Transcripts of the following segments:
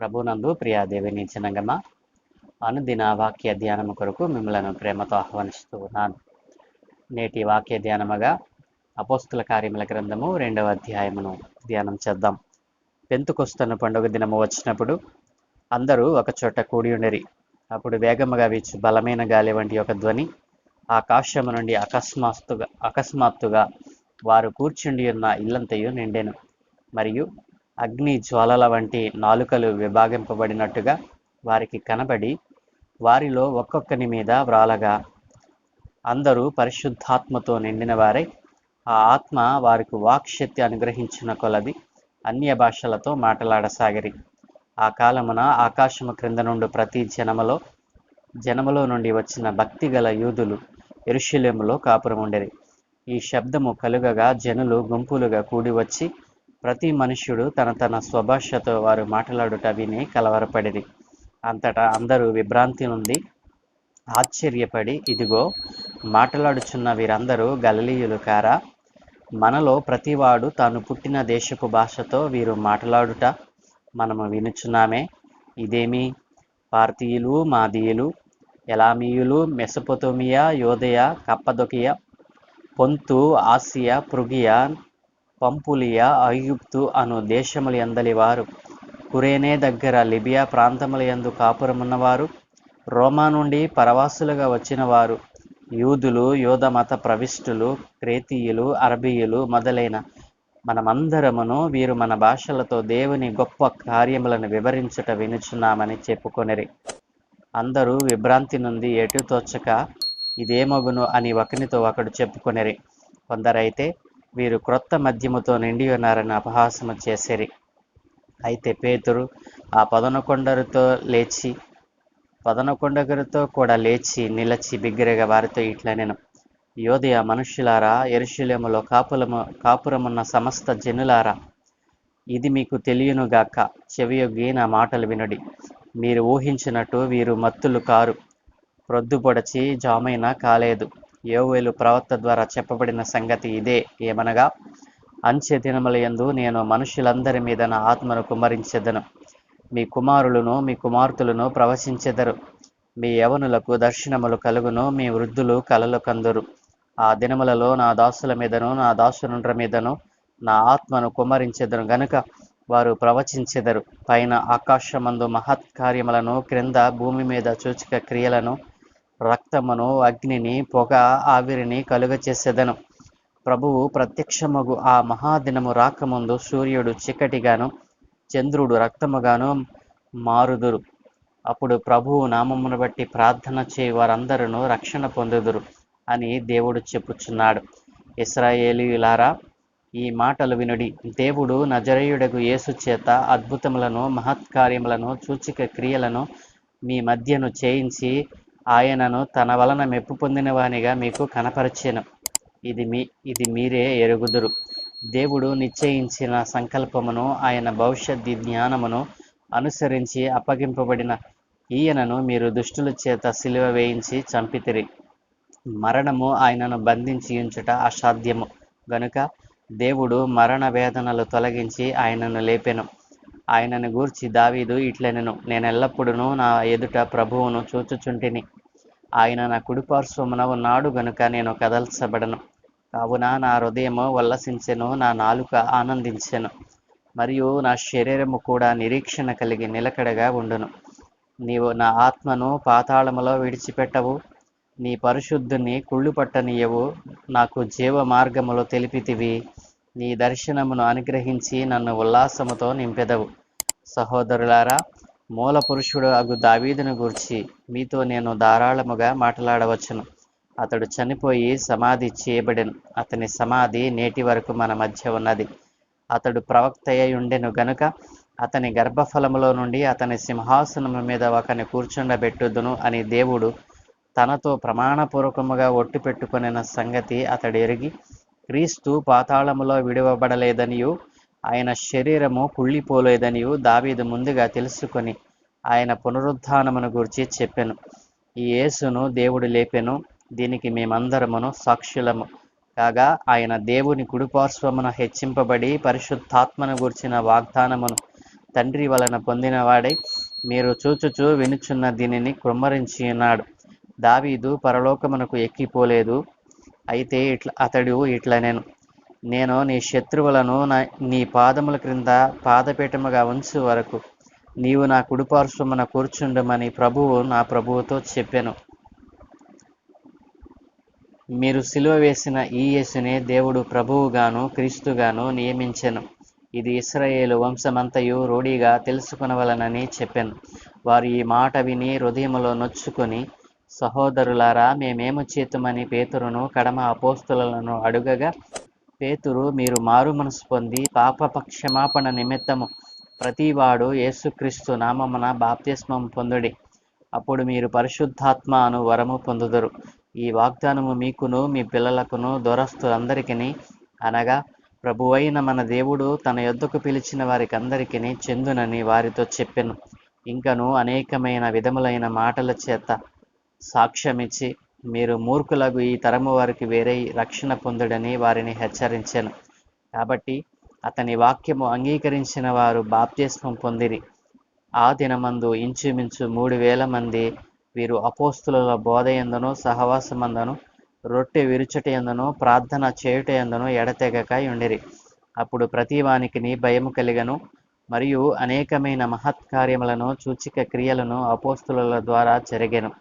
ప్రభునందు ప్రియా దేవిని జనగమ అనుదిన వాక్య ధ్యానము కొరకు మిమ్మలను ప్రేమతో ఆహ్వానిస్తూ ఉన్నాను. నేటి వాక్య ధ్యానముగా అపోస్తుల కార్యముల గ్రంథము 2వ అధ్యాయమును ధ్యానం చేద్దాం. పెంతుకొస్తున్న పండుగ దినము వచ్చినప్పుడు అందరూ ఒక చోట కూడి ఉండిరి. అప్పుడు వేగముగా వీచు బలమైన గాలి వంటి ఒక ధ్వని ఆకాశము నుండి అకస్మాత్తుగా వారు కూర్చుండి ఉన్న ఇల్లంతయు నిండెను. మరియు అగ్ని జ్వాలల వంటి నాలుకలు విభాగింపబడినట్టుగా వారికి కనబడి వారిలో ఒక్కొక్కని మీద వ్రాలగా అందరూ పరిశుద్ధాత్మతో నిండిన వారై ఆ ఆత్మ వారికి వాక్శక్తి అనుగ్రహించిన కొలది అన్య భాషలతో మాట్లాడసాగిరి. ఆ కాలమున ఆకాశము క్రింద నుండి ప్రతి జనములో నుండి వచ్చిన భక్తి గల యూదులు యెరూషలేములో కాపురముండిరి. ఈ శబ్దము కలుగగా జనులు గుంపులుగా కూడి వచ్చి ప్రతి మనుష్యుడు తన స్వభాషతో వారు మాట్లాడుట విని కలవరపడిరి. అంతటా అందరూ విభ్రాంతి నుండి ఆశ్చర్యపడి, ఇదిగో, మాట్లాడుచున్న వీరందరూ గలిలీయులు కారా? మనలో ప్రతివాడు తాను పుట్టిన దేశపు భాషతో వీరు మాట్లాడుట మనము వినుచున్నామే. ఇదేమి? పార్తీయులు, మాదీయులు, ఎలామీయులు, మెసొపొతేమియా, యోదయ, కప్పదొకియ, పొంతు, ఆసియా, పృగియా, పంపులియా, ఐగుప్తు అను దేశముల యందలి వారు, కురేనే దగ్గర లిబియా ప్రాంతములయందు కాపురమున్నవారు, రోమా నుండి పరవాసులుగా వచ్చిన వారు, యూదులు, యోధ మత ప్రవిష్టులు, క్రేతీయులు, అరబీయులు మొదలైన మనమందరమును వీరు మన భాషలతో దేవుని గొప్ప కార్యములను వివరించుట వినుచున్నామని చెప్పుకొనిరి. అందరూ విభ్రాంతి నుండి ఎటు తోచక ఇదేమగును అని ఒకనితో ఒకడు చెప్పుకొనిరి. కొందరైతే వీరు క్రొత్త మద్యముతో నిండి ఉన్నారని అపహాసము చేసిరి. అయితే పేతురు ఆ 11 కూడా లేచి నిలచి బిగ్గరగా వారితో ఇట్లనెను, యోదయ మనుష్యులారా, యెరూషలేములో కాపురమున్న సమస్త జనులారా, ఇది మీకు తెలియనుగాక. చెవియొగ్గి నా మాటలు వినుడి. మీరు ఊహించినట్టు వీరు మత్తులు కారు, ప్రొద్దుపొడచి జామైనా కాలేదు. యోవేలు ప్రవక్త ద్వారా చెప్పబడిన సంగతి ఇదే, ఏమనగా, అంత్య దినములయందు నేను మనుషులందరి మీద నా ఆత్మను కుమ్మరించెదను. మీ కుమారులను మీ కుమార్తెలను ప్రవచించెదరు. మీ యవనులకు దర్శనములు కలుగును, మీ వృద్ధులు కలలు కందురు. ఆ దినములలో నా దాసుల మీదను నా దాసునుండ్ర మీదను నా ఆత్మను కుమ్మరించెదను గనుక వారు ప్రవచించెదరు. పైన ఆకాశమందు మహత్కార్యములను, క్రింద భూమి మీద సూచక క్రియలను, రక్తమును, అగ్నిని, పొగ, ఆవిరిని కలుగచేసెదను. ప్రభువు ప్రత్యక్షమగు ఆ మహాదినము రాకముందు సూర్యుడు చీకటిగాను చంద్రుడు రక్తముగాను మారుదురు. అప్పుడు ప్రభువు నామమును బట్టి ప్రార్థన చేయు వారందరూ రక్షణ పొందుదురు అని దేవుడు చెప్పుచున్నాడు. ఇశ్రాయేలీయులారా, ఈ మాటలు వినుడి. దేవుడు నజరేయుడగు యేసు చేత అద్భుతములను, మహత్కార్యములను, సూచక క్రియలను మీ మధ్యను చేయించి ఆయనను తన వలన మెప్పు పొందిన వానిగా మీకు కనపరచెను. ఇది మీరే ఎరుగుదురు. దేవుడు నిశ్చయించిన సంకల్పమును, ఆయన భవిష్యత్ జ్ఞానమును అనుసరించి అప్పగింపబడిన ఈయనను మీరు దుష్టుల చేత సిలువ వేయించి చంపితిరి. మరణము ఆయనను బంధించి ఉంచుట అసాధ్యము గనుక దేవుడు మరణ వేదనలు తొలగించి ఆయనను లేపెను. ఆయనను గూర్చి దావీదు ఇట్లనెను, నేనెల్లప్పుడూ నా ఎదుట ప్రభువును చూచుచుంటిని. ఆయన నా కుడిపార్శ్వమున ఉన్నాడు గనుక నేను కదల్చబడను. కావున నా హృదయము ఉల్లసించెను, నా నాలుక ఆనందించెను, మరియు నా శరీరము కూడా నిరీక్షణ కలిగి నిలకడగా ఉండును. నీవు నా ఆత్మను పాతాళములో విడిచిపెట్టవు, నీ పరిశుద్ధుని కుళ్ళు పట్టనీయవు. నాకు జీవ మార్గములో తెలిపితివి. నీ దర్శనమును అనుగ్రహించి నన్ను ఉల్లాసముతో నింపెదవు. సహోదరులారా, మూల పురుషుడు అగు దావీదును గూర్చి మీతో నేను ధారాళముగా మాట్లాడవచ్చును. అతడు చనిపోయి సమాధి చేయబడెను. అతని సమాధి నేటి వరకు మన మధ్య ఉన్నది. అతడు ప్రవక్తయ్య ఉండెను గనుక అతని గర్భఫలములో నుండి అతని సింహాసనము మీద ఒకని కూర్చుండబెట్టుదును అని దేవుడు తనతో ప్రమాణపూర్వకముగా ఒట్టు పెట్టుకొనిన సంగతి అతడు ఎరిగి, క్రీస్తు పాతాళములో విడువబడలేదనియు ఆయన శరీరము కుళ్ళిపోలేదనియు దావీదు ముందుగా తెలుసుకొని ఆయన పునరుత్థానమును గూర్చి చెప్పెను. ఈ యేసును దేవుడు లేపెను. దీనికి మేమందరమును సాక్షులము. కాగా ఆయన దేవుని కుడిపార్శ్వమున హెచ్చింపబడి పరిశుద్ధాత్మను గూర్చిన వాగ్దానమును తండ్రి వలన పొందినవాడై మీరు చూచుచూ వినుచున్న దీనిని కృమ్మరించి ఉన్నాడు. దావీదు పరలోకమునకు ఎక్కిపోలేదు, అయితే అతడు నేను నీ శత్రువులను నీ పాదముల క్రింద పాదపీఠముగా ఉంచు వరకు నీవు నా కుడిపార్శ్వమున కూర్చుండమని ప్రభువు నా ప్రభువుతో చెప్పెను. మీరు సిలువ వేసిన ఈ యేసునే దేవుడు ప్రభువుగాను క్రీస్తుగాను నియమించెను. ఇది ఇశ్రాయేలు వంశమంతయు రూఢిగా తెలుసుకొనవలనని చెప్పెను. వారు ఈ మాట విని హృదయములో నొచ్చుకొని, సహోదరులారా, మేమేము చేతుమని పేతురును కడమ అపోస్తులను అడుగగా, పేతురు, మీరు మారు మనసు పొంది పాపక్షమాపణ నిమిత్తము ప్రతివాడు యేసుక్రీస్తు నామమున బాప్తిస్మం పొందుడి, అప్పుడు మీరు పరిశుద్ధాత్మ అను వరము పొందుదురు. ఈ వాగ్దానము మీకును మీ పిల్లలకును దూరస్తులందరికీ, అనగా ప్రభువైన మన దేవుడు తన యొద్దకు పిలిచిన వారికి అందరికీ చెందునని వారితో చెప్పెను. ఇంకను అనేకమైన విధములైన మాటల చేత సాక్ష్యమిచ్చి, మీరు మూర్ఖులకు ఈ తరము వారికి వేరే రక్షణ పొందుడని వారిని హెచ్చరించెను. కాబట్టి అతని వాక్యము అంగీకరించిన వారు బాప్తిస్మం పొందిరి. ఆ దినమందు ఇంచుమించు 3,000 మంది వీరు అపోస్తుల బోధయందును సహవాసమందును రొట్టె విరుచుటయందును ప్రార్థన చేయుటయందును ఎడతెగక ఉండిరి. అప్పుడు ప్రతివానికి భయము కలిగను, మరియు అనేకమైన మహత్కార్యములను సూచక క్రియలను అపోస్తుల ద్వారా జరిగెను.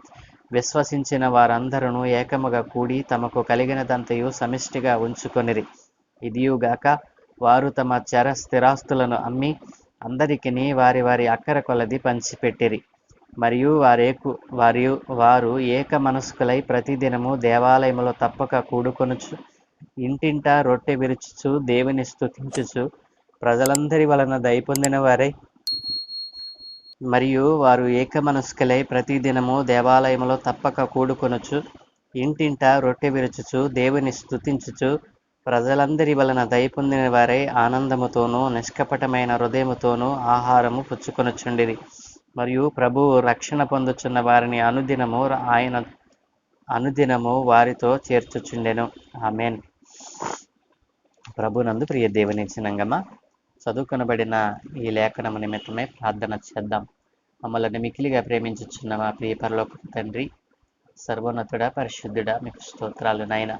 విశ్వసించిన వారందరూ ఏకముగా కూడి తమకు కలిగినదంతయు సమిష్టిగా ఉంచుకొనిరి. ఇదియుగాక వారు తమ స్థిరాస్తులను అమ్మి అందరికీ వారి వారి అక్కర కొలది పంచిపెట్టిరి. మరియు వారు ఏక మనస్కులై ప్రతిదినము దేవాలయములో తప్పక కూడుకొనుచు, ఇంటింటా రొట్టె విరుచుచు దేవుని స్తుతించుచు ప్రజలందరి వలన దయపొందిన వారై మరియు వారు ఏక మనస్కులై ప్రతిదినము దేవాలయములో తప్పక కూడుకొనుచు, ఇంటింటా రొట్టె విరుచుచు దేవుని స్తుతించుచు ప్రజలందరి వలన దయపొందిన వారై ఆనందముతోనూ నిష్కపటమైన హృదయముతోనూ ఆహారము పుచ్చుకొనుచుండిరి. మరియు ప్రభువు రక్షణ పొందుచున్న వారిని అనుదినము వారితో చేర్చుచుండెను. ఆమేన్. ప్రభునందు ప్రియ దేవుని జనాంగమా, చదువుకొనబడిన ఈ లేఖనము నిమిత్తమై ప్రార్థన చేద్దాం. మమ్మల్ని మికిలిగా ప్రేమించుచున్న మా ప్రియ పరలోకపు తండ్రి, సర్వోన్నతుడా, పరిశుద్ధుడా, మీకు స్తోత్రాలు నాయన.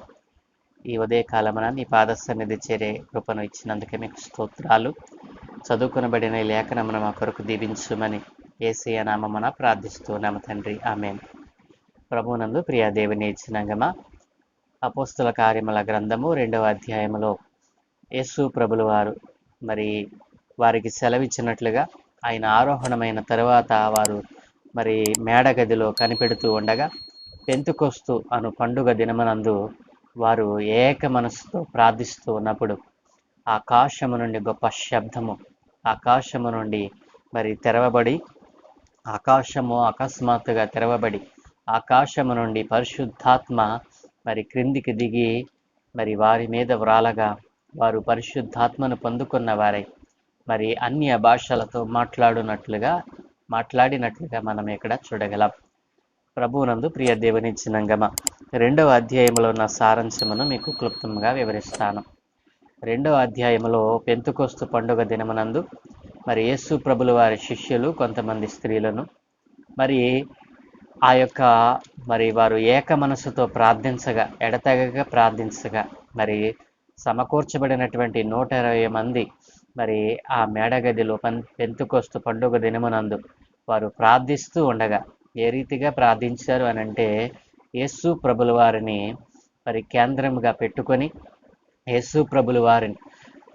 ఈ ఉదయకాలమున నీ పాద సన్నిధి చేరే కృపను ఇచ్చినందుకే మీకు స్తోత్రాలు. చదువుకొనబడిన ఈ లేఖనమును మా కొరకు దీవించుమని యేసయ్య నామమున ప్రార్థిస్తున్నాము తండ్రి. ఆమేన్. ప్రభునందు ప్రియ దేవుని జనాంగమా, అపోస్తుల కార్యముల గ్రంథము 2వ అధ్యాయములో యేసు ప్రభులు వారు వారికి సెలవిచ్చినట్లుగా ఆయన ఆరోహణమైన తరువాత వారు మేడగదిలో కనిపెడుతూ ఉండగా, పెంతెకొస్తు అను పండుగ దినమునందు వారు ఏక మనస్సుతో ప్రార్థిస్తూ ఉన్నప్పుడు ఆకాశము నుండి గొప్ప శబ్దము ఆకాశము నుండి తెరవబడి, ఆకాశము అకస్మాత్తుగా తెరవబడి ఆకాశము నుండి పరిశుద్ధాత్మ క్రిందికి దిగి వారి మీద వ్రాలగా, వారు పరిశుద్ధాత్మను పొందుకున్న వారై అన్య భాషలతో మాట్లాడినట్లుగా మనం ఇక్కడ చూడగలం. ప్రభువునందు ప్రియ దేవుని జనాంగమా, 2వ అధ్యాయంలో ఉన్న సారాంశమును మీకు క్లుప్తంగా వివరిస్తాను. 2వ అధ్యాయంలో పెంతెకొస్తు పండుగ దినమునందు యేసు ప్రభుల వారి శిష్యులు కొంతమంది స్త్రీలను వారు ఏక మనసుతో ప్రార్థించగా, ఎడతెగక ప్రార్థించగా సమకూర్చబడినటువంటి 120 మంది ఆ మేడగదిలో పెంతెకొస్తు పండుగ దినమునందు వారు ప్రార్థిస్తూ ఉండగా, ఏ రీతిగా ప్రార్థించారు అనంటే, యేసు ప్రభుల వారిని కేంద్రముగా పెట్టుకొని యేసు ప్రభుల వారిని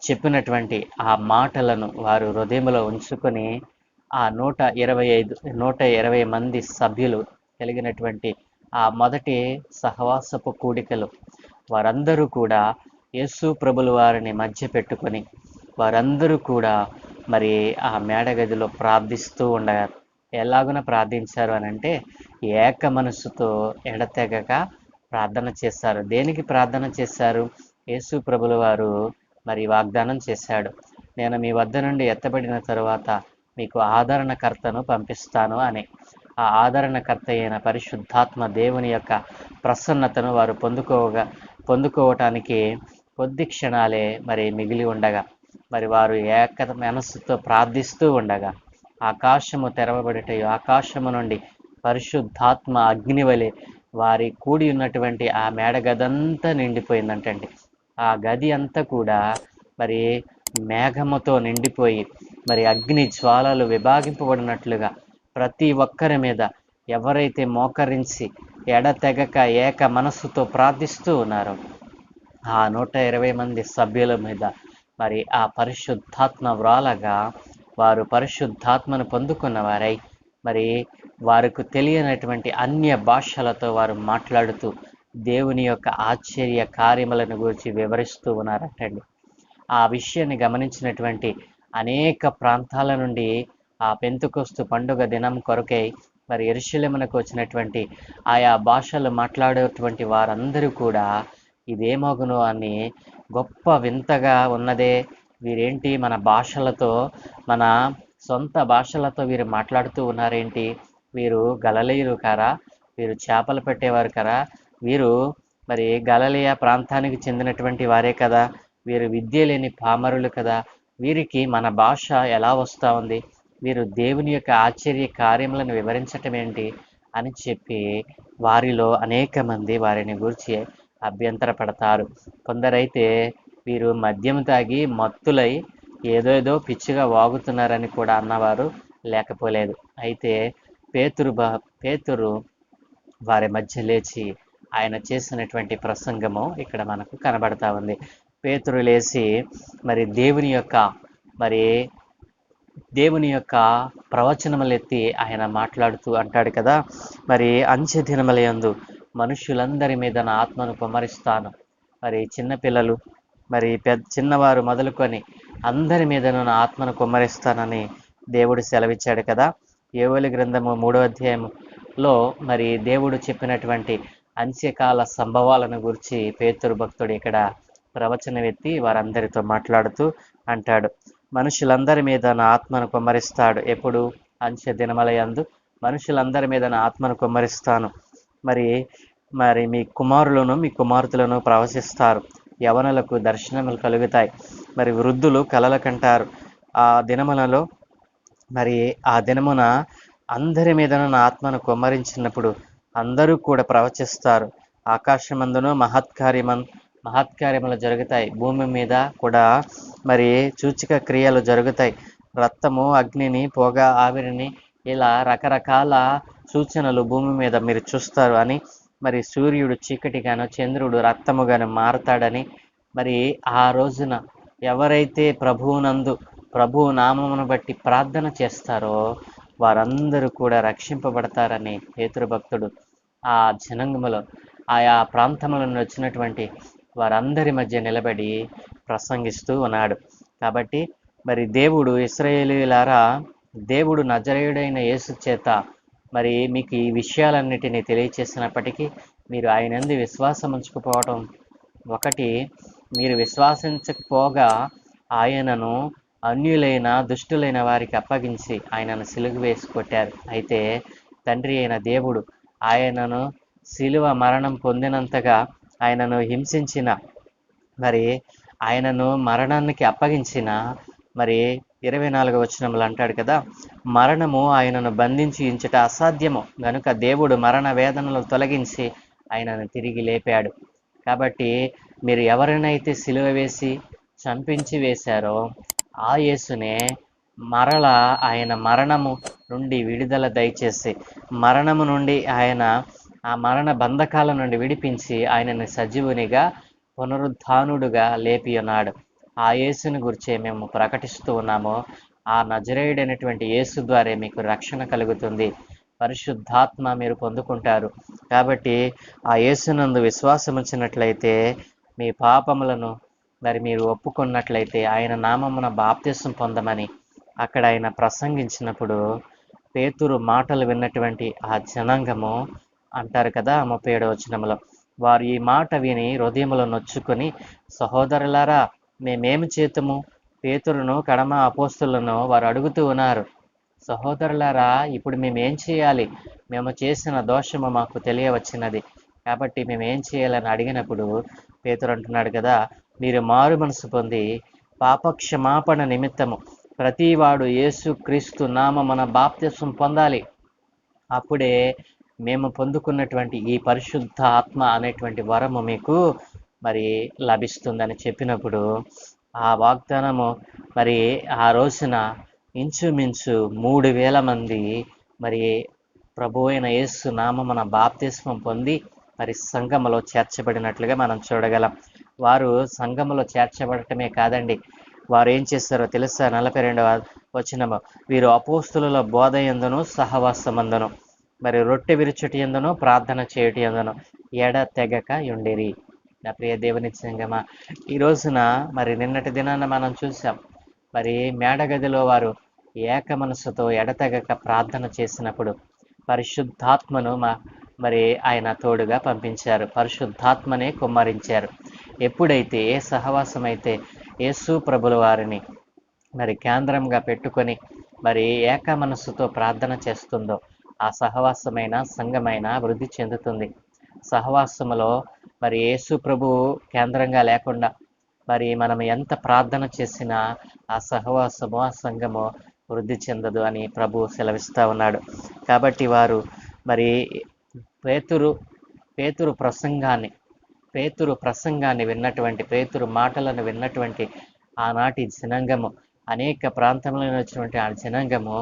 చెప్పినటువంటి ఆ మాటలను వారు హృదయంలో ఉంచుకొని, ఆ 120 మంది సభ్యులు కలిగినటువంటి ఆ మొదటి సహవాసపు కూడికలు వారందరూ కూడా యేసు ప్రభుల వారిని మధ్య పెట్టుకొని వారందరూ కూడా ఆ మేడగదిలో ప్రార్థిస్తూ ఉండగా, ఎలాగున ప్రార్థించారు అనంటే, ఏక మనస్సుతో ఎడతెగక ప్రార్థన చేశారు. దేనికి ప్రార్థన చేశారు? యేసు ప్రభుల వారు వాగ్దానం చేశాడు, నేను మీ వద్ద నుండి ఎత్తబడిన తరువాత మీకు ఆదరణకర్తను పంపిస్తాను అని. ఆ ఆదరణకర్త అయిన పరిశుద్ధాత్మ దేవుని యొక్క ప్రసన్నతను వారు పొందుకోవటానికి కొద్ది క్షణాలే మిగిలి ఉండగా, మరి వారు ఏక మనస్సుతో ప్రార్థిస్తూ ఉండగా ఆకాశము తెరవబడటయు, ఆకాశము నుండి పరిశుద్ధాత్మ అగ్ని వలె వారి కూడి ఉన్నటువంటి ఆ మేడ గదంతా నిండిపోయిందంటండి. ఆ గది అంతా కూడా మరి మేఘముతో నిండిపోయి మరి అగ్ని జ్వాలలు విభాగింపబడినట్లుగా ప్రతి ఒక్కరి మీద ఎవరైతే మోకరించి ఎడతెగక ఏక మనస్సుతో ప్రార్థిస్తూ ఉన్నారో ఆ 120 మంది సభ్యుల మీద మరి ఆ పరిశుద్ధాత్మ వ్రాలగా వారు పరిశుద్ధాత్మను పొందుకున్న వారై మరి వారికి తెలియనటువంటి అన్య భాషలతో వారు మాట్లాడుతూ దేవుని యొక్క ఆశ్చర్య కార్యములను గురించి వివరిస్తూ ఉన్నారటండి. ఆ విషయాన్ని గమనించినటువంటి అనేక ప్రాంతాల నుండి ఆ పెంతుకొస్తు పండుగ దినం కొరకై మరి యెరూషలేమునకు వచ్చినటువంటి ఆయా భాషలు మాట్లాడేటువంటి వారందరూ కూడా ఇదేమగును అని గొప్ప వింతగా ఉన్నదే, వీరేంటి మన భాషలతో, మన సొంత భాషలతో వీరు మాట్లాడుతూ ఉన్నారేంటి, వీరు గలిలయులు కారా, వీరు చేపలు పెట్టేవారు కారా, వీరు మరి గలిలయ ప్రాంతానికి చెందినటువంటి వారే కదా, వీరు విద్య లేని పామరులు కదా, వీరికి మన భాష ఎలా వస్తూ ఉంది, వీరు దేవుని యొక్క ఆశ్చర్య కార్యములను వివరించటం ఏంటి అని చెప్పి వారిలో అనేక మంది వారిని గూర్చి అభ్యంతరపడతారు. కొందరైతే వీరు మద్యం తాగి మత్తులై ఏదోదో పిచ్చిగా వాగుతున్నారని కూడా అన్నవారు లేకపోలేదు. అయితే పేతురు వారి మధ్య లేచి ఆయన చేసినటువంటి ప్రసంగము ఇక్కడ మనకు కనబడతా ఉంది. పేతురు లేచి మరి దేవుని యొక్క ప్రవచనములెత్తి ఆయన మాట్లాడుతూ అంటాడు కదా, మరి అంచె దినములయందు మనుషులందరి మీద నా ఆత్మను కుమ్మరిస్తాను, మరి చిన్నపిల్లలు మరి చిన్నవారు మొదలుకొని అందరి మీదను నా ఆత్మను కుమ్మరిస్తానని దేవుడు సెలవిచ్చాడు కదా. యోవేలు గ్రంథము 3వ అధ్యాయంలో మరి దేవుడు చెప్పినటువంటి అంత్యకాల సంభవాలను గురించి పేతురు భక్తుడు ఇక్కడ ప్రవచనం ఎత్తి వారందరితో మాట్లాడుతూ అంటాడు, మనుషులందరి మీద నా ఆత్మను కుమ్మరిస్తాడు. ఎప్పుడు? అంత్య దినములయందు మనుషులందరి మీద నా ఆత్మను కుమ్మరిస్తాను. మరి మీ కుమారులను మీ కుమార్తెలను ప్రవశిస్తారు, యవనులకు దర్శనములు కలుగుతాయి, మరి వృద్ధులు కలలు కంటారు. ఆ దినమున అందరి మీదను నా ఆత్మను కుమ్మరించినప్పుడు అందరూ కూడా ప్రవచిస్తారు. ఆకాశమందును మహత్కార్యములు జరుగుతాయి, భూమి మీద కూడా మరి సూచక క్రియలు జరుగుతాయి. రక్తము, అగ్నిని, పొగ, ఆవిరిని, ఇలా రకరకాల సూచనలు భూమి మీద మీరు చూస్తారు అని, మరి సూర్యుడు చీకటిగాను చంద్రుడు రక్తముగాను మారతాడని, మరి ఆ రోజున ఎవరైతే ప్రభువు నామమును బట్టి ప్రార్థన చేస్తారో వారందరూ కూడా రక్షింపబడతారని పేతురు భక్తుడు ఆ జనాంగములో ఆయా ప్రాంతముల నుండి వచ్చినటువంటి వారందరి మధ్య నిలబడి ప్రసంగిస్తూ ఉన్నాడు. కాబట్టి మరి దేవుడు ఇశ్రాయేలీయులారా, దేవుడు నజరేయుడైన యేసు చేత మరి మీకు ఈ విషయాలన్నిటినీ తెలియచేసినప్పటికీ మీరు ఆయనందు విశ్వాసం ఉంచకపోవడం ఒకటి, మీరు విశ్వాసించకపోగా ఆయనను అన్యులైన దుష్టులైన వారికి అప్పగించి ఆయనను సిలువ వేసి కొట్టారు. అయితే తండ్రి అయిన దేవుడు ఆయనను సిలువ మరణం పొందినంతగా ఆయనను హింసించిన, మరి ఆయనను మరణానికి అప్పగించిన, మరి 24వ వచనములు అంటాడు కదా, మరణము ఆయనను బంధించి ఉంచుట అసాధ్యము గనుక దేవుడు మరణ వేదనలు తొలగించి ఆయనను తిరిగి లేపాడు. కాబట్టి మీరు ఎవరినైతే సిలువ వేసి చంపించి వేశారో ఆ యేసునే మరలా ఆయన మరణము నుండి విడుదల దయచేసి, మరణము నుండి ఆయన ఆ మరణ బంధకాల నుండి విడిపించి ఆయనను సజీవునిగా పునరుద్ధానుడుగా లేపి ఉన్నాడు. ఆ యేసుని గురించే మేము ప్రకటిస్తూ ఉన్నాము. ఆ నజరేయుడైనటువంటి యేసు ద్వారా మీకు రక్షణ కలుగుతుంది, పరిశుద్ధాత్మ మీరు పొందుకుంటారు. కాబట్టి ఆ యేసునందు విశ్వాసం ఉంచినట్లయితే మీ పాపములను మరి మీరు ఒప్పుకున్నట్లయితే ఆయన నామమున బాప్తిసం పొందమని అక్కడ ఆయన ప్రసంగించినప్పుడు పేతురు మాటలు విన్నటువంటి ఆ జనాంగము అంటారు కదా 37వ వచనంలో, వారు ఈ మాట విని హృదయములో నొచ్చుకొని, సహోదరులారా మేమేమి చేతుము? పేతురును కడమ అపోస్తులను వారు అడుగుతూ ఉన్నారు, సహోదరులారా ఇప్పుడు మేమేం చేయాలి? మేము చేసిన దోషము మాకు తెలియవచ్చినది, కాబట్టి మేమేం చేయాలని అడిగినప్పుడు పేతురు అంటున్నాడు కదా, మీరు మారు మనసు పొంది పాపక్షమాపణ నిమిత్తము ప్రతివాడు యేసుక్రీస్తు నామమున బాప్తిస్మం పొందాలి. అప్పుడే మేము పొందుకున్నటువంటి ఈ పరిశుద్ధ ఆత్మ అనేటువంటి వరము మీకు మరి లభిస్తుందని చెప్పినప్పుడు ఆ వాగ్దానము మరి ఆ రోజున ఇంచుమించు 3,000 మంది మరి ప్రభు అయిన యేసు నామమున బాప్తిస్మం పొంది మరి సంఘములో చేర్చబడినట్లుగా మనం చూడగలం. వారు సంఘములో చేర్చబడటమే కాదండి, వారు ఏం చేస్తారో తెలుసా? 42వ వచనము, వీరు అపోస్తుల బోధ యందును సహవాసమందును మరి రొట్టె విరుచుటి యందును ప్రార్థన చేయుటి యందును ఎడతెగక యుండిరి. నా ప్రియ దేవుని సంగమా, ఈ రోజున మరి నిన్నటి దినాన మనం చూసాం, మరి మేడగదిలో వారు ఏక మనసుతో ఎడతెగక ప్రార్థన చేసినప్పుడు పరిశుద్ధాత్మను మరి ఆయన తోడుగా పంపించారు, పరిశుద్ధాత్మనే కుమ్మరించారు. ఎప్పుడైతే ఏ సహవాసం అయితే యేసు ప్రభుల వారిని మరి కేంద్రంగా పెట్టుకొని మరి ఏక మనస్సుతో ప్రార్థన చేస్తుందో ఆ సహవాసమైన సంఘమైన వృద్ధి చెందుతుంది. సహవాసములో మరి యేసు ప్రభు కేంద్రంగా లేకుండా మరి మనం ఎంత ప్రార్థన చేసినా ఆ సహవాసము ఆ సంఘము వృద్ధి చెందదు అని ప్రభు సెలవిస్తూ ఉన్నాడు. కాబట్టి వారు మరి పేతురు ప్రసంగాన్ని విన్నటువంటి, పేతురు మాటలను విన్నటువంటి ఆనాటి జనాంగము, అనేక ప్రాంతంలో వచ్చినటువంటి ఆ జనాంగము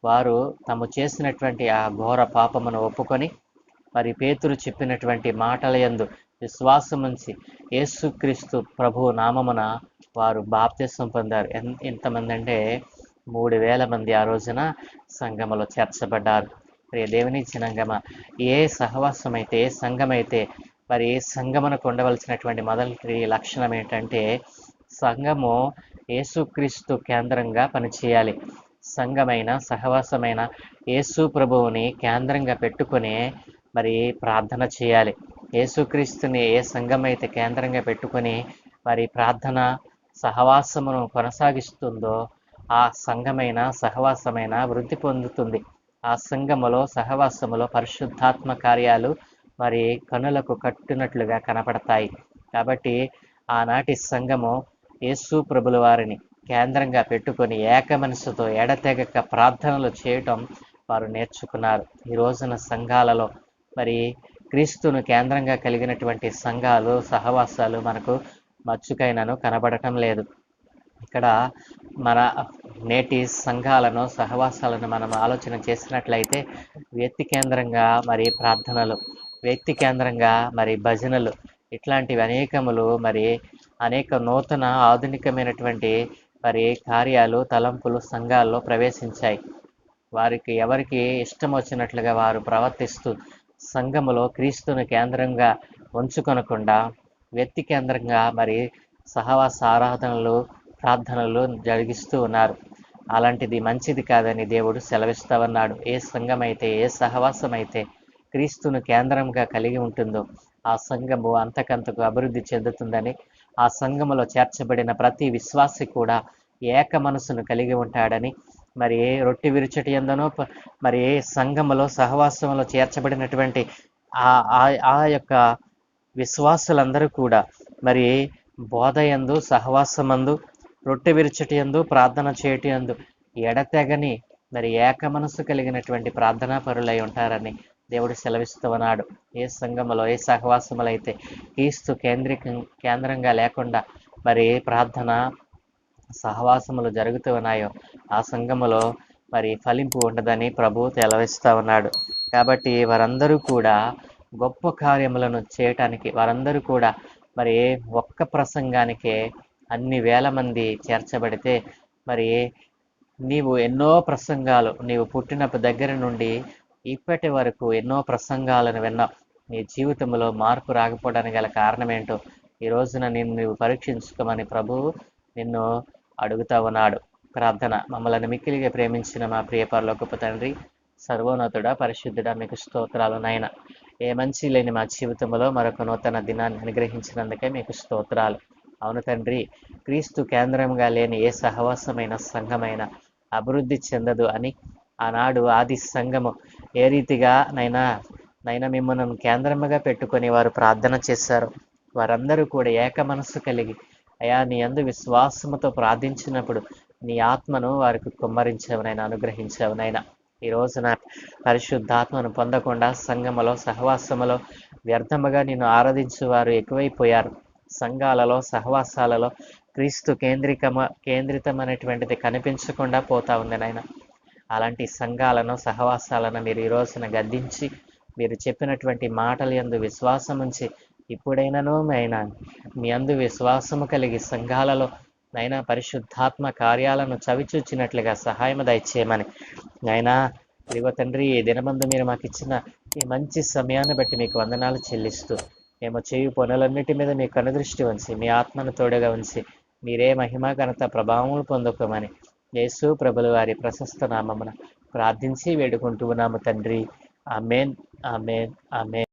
వారు తాము చేసినటువంటి ఆ ఘోర పాపమును ఒప్పుకొని మరి పేతురు చెప్పినటువంటి మాటల యందు విశ్వాసముంచి యేసుక్రీస్తు ప్రభు నామమున వారు బాప్తిస్మం పొందారు. ఎంతమంది అంటే 3,000 మంది ఆ రోజున సంఘములో చేర్చబడ్డారు. ప్రియ దేవుని జనాంగమా, ఏ సహవాసం అయితే, ఏ సంఘమైతే మరి ఏ సంఘమునకు ఉండవలసినటువంటి మొదటి లక్షణం ఏంటంటే సంఘము యేసుక్రీస్తు కేంద్రంగా పనిచేయాలి. సంఘమైన సహవాసమైన యేసు ప్రభువుని కేంద్రంగా పెట్టుకుని మరి ప్రార్థన చేయాలి. యేసుక్రీస్తుని ఏ సంఘం అయితే కేంద్రంగా పెట్టుకొని మరి ప్రార్థన సహవాసమును కొనసాగిస్తుందో ఆ సంఘమైన సహవాసమైన వృద్ధి పొందుతుంది. ఆ సంఘములో సహవాసములో పరిశుద్ధాత్మ కార్యాలు మరి కనులకు కట్టినట్లుగా కనపడతాయి. కాబట్టి ఆనాటి సంఘము యేసు ప్రభుల వారిని కేంద్రంగా పెట్టుకొని ఏక మనసుతో ఎడతెగక ప్రార్థనలు చేయటం వారు నేర్చుకున్నారు. ఈ రోజున సంఘాలలో మరి క్రీస్తును కేంద్రంగా కలిగినటువంటి సంఘాలు సహవాసాలు మనకు మచ్చుకైనను కనబడటం లేదు. ఇక్కడ మన నేటి సంఘాలను సహవాసాలను మనం ఆలోచన చేసినట్లయితే వ్యక్తి కేంద్రంగా మరి ప్రార్థనలు, వ్యక్తి కేంద్రంగా మరి భజనలు, ఇట్లాంటివి అనేకములు మరి అనేక నూతన ఆధునికమైనటువంటి మరి కార్యాలు తలంపులు సంఘాల్లో ప్రవేశించాయి. వారికి ఎవరికి ఇష్టం వచ్చినట్లుగా వారు ప్రవర్తిస్తూ సంఘములో క్రీస్తును కేంద్రంగా ఉంచుకొనకుండా వ్యక్తి కేంద్రంగా మరి సహవాస ఆరాధనలు ప్రార్థనలు జరిగిస్తూ ఉన్నారు. అలాంటిది మంచిది కాదని దేవుడు సెలవిస్తా ఉన్నాడు. ఏ సంఘం అయితే, ఏ సహవాసం అయితే క్రీస్తును కేంద్రంగా కలిగి ఉంటుందో ఆ సంఘము అంతకంతకు అభివృద్ధి చెందుతుందని, ఆ సంఘములో చేర్చబడిన ప్రతి విశ్వాసి కూడా ఏక మనసును కలిగి ఉంటాడని, మరి ఏ రొట్టె విరుచటి యందునో మరి ఏ సంఘములో సహవాసంలో చేర్చబడినటువంటి ఆ యొక్క విశ్వాసులందరూ కూడా మరి బోధ యందు సహవాసమందు రొట్టె విరుచటి యందు ప్రార్థన చేయటి యందు ఎడతెగని మరి ఏక మనసు కలిగినటువంటి ప్రార్థనా పరులై ఉంటారని దేవుడు సెలవిస్తూ ఉన్నాడు. ఏ సంఘములో ఏ సహవాసములు అయితే క్రీస్తు కేంద్రంగా లేకుండా మరి ఏ ప్రార్థన సహవాసములు జరుగుతూ ఉన్నాయో ఆ సంఘములో మరి ఫలింపు ఉండదని ప్రభు సెలవిస్తూ ఉన్నాడు. కాబట్టి వారందరూ కూడా గొప్ప కార్యములను చేయటానికి, వారందరూ కూడా మరి ఒక్క ప్రసంగానికే అన్ని వేల మంది చేర్చబడితే మరి నీవు ఎన్నో ప్రసంగాలు, నీవు పుట్టినప్పుడు దగ్గర నుండి ఇప్పటి వరకు ఎన్నో ప్రసంగాలను విన్నావు. నీ జీవితంలో మార్పు రాకపోవడానికి గల కారణం ఏంటో ఈ రోజున నీవు పరీక్షించుకోమని ప్రభువు నిన్ను అడుగుతా ఉన్నాడు. ప్రార్థన. మమ్మల్ని మిక్కిలిగా ప్రేమించిన మా ప్రియ పరలోకపు తండ్రి, సర్వోన్నతుడా, పరిశుద్ధుడా, మీకు స్తోత్రాలు నాయన. ఏ మంచి లేని మా జీవితంలో మరొక నూతన దినాన్ని అనుగ్రహించినందుకే మీకు స్తోత్రాలు. అవును తండ్రి, క్రీస్తు కేంద్రంగా లేని ఏ సహవాసమైన సంఘమైన అభివృద్ధి చెందదు అని ఆనాడు ఆది సంఘము ఏ రీతిగా నైనా మిమ్మల్ని కేంద్రముగా పెట్టుకొని వారు ప్రార్థన చేశారు. వారందరూ కూడా ఏక మనస్సు కలిగి అయా నీ యందు విశ్వాసముతో ప్రార్థించినప్పుడు నీ ఆత్మను వారికి కుమ్మరించావునైనా, అనుగ్రహించావునైనా. ఈ రోజున పరిశుద్ధాత్మను పొందకుండా సంఘములో సహవాసములో వ్యర్థముగా నిన్ను ఆరాధించు వారు ఎక్కువైపోయారు. సంఘాలలో సహవాసాలలో క్రీస్తు కేంద్రితమైనటువంటిది కనిపించకుండా పోతా ఉంది నాయన. అలాంటి సంఘాలను సహవాసాలను మీరు ఈ రోజున గద్దించి, మీరు చెప్పినటువంటి మాటల యందు విశ్వాసం ఉంచి, ఇప్పుడైనను అయినా మీ అందు విశ్వాసము కలిగి సంఘాలలో నైనా పరిశుద్ధాత్మ కార్యాలను చవిచూచినట్లుగా సహాయం దయచేయమని నైనా. ఇదిగో తండ్రి, ఈ దినమందు మీరు మాకు ఇచ్చిన ఈ మంచి సమయాన్ని బట్టి మీకు వందనాలు చెల్లిస్తూ, మేము చేయు పనులన్నిటి మీద మీ కనుదృష్టి ఉంచి, మీ ఆత్మను తోడుగా ఉంచి, మీరే మహిమ ఘనత ప్రభావములు పొందుకోమని యేసు ప్రభుల వారి ప్రశస్త నామమున ప్రార్థించి వేడుకుంటూ ఉన్నాము తండ్రి. ఆమేన్, ఆమేన్, ఆమేన్.